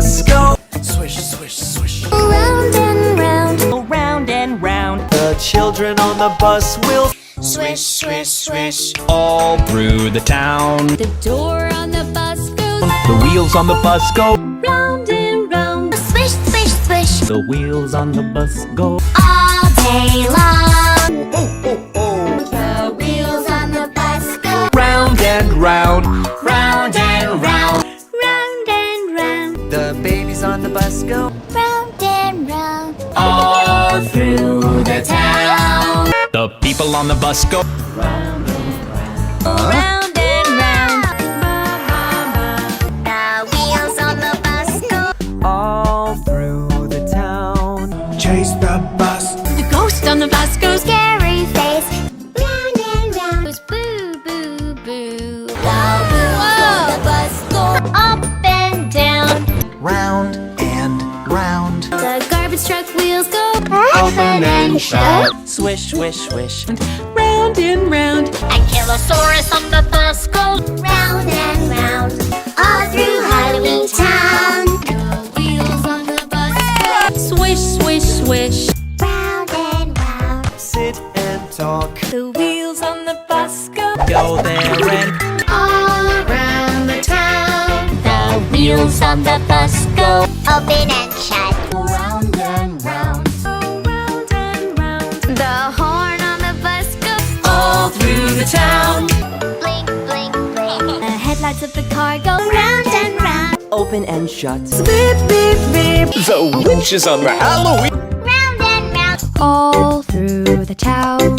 bus go. Swish, swish, swish. Round and round, Round and round. The children on the bus will swish, swish, swish. All through the town. The door on the bus goes The wheels on the bus go. round and round. Swish, swish, swish. The wheels on the bus go. All day long. The wheels on the bus go Round and round. round and round. Round and round. the babies on the bus go. Round and round. All Through the town. The people on the bus go. Round and round. The wheels on the bus go All through the town. Chase the bus. The ghost on the bus goes scary face. Round and round goes boo, boo, boo. The wheels on the bus go up and down. Round and round. The garbage truck wheels go open and shut. Swish, swish, swish. Round and round. Ankylosaurus on the bus goes round and round. All through Halloween Town. The wheels on the bus go Swish, swish, swish. round and round. Sit and talk. The wheels on the bus go Go there and all around the town. The wheels on the bus go open and shut. Round and round. Round and round. The horn on the bus goes all through the town. blink, blink, blink. The headlights of the car go round and round. Open and shut. Beep, beep, beep. The witches on the Halloween. Round and round. All through the town.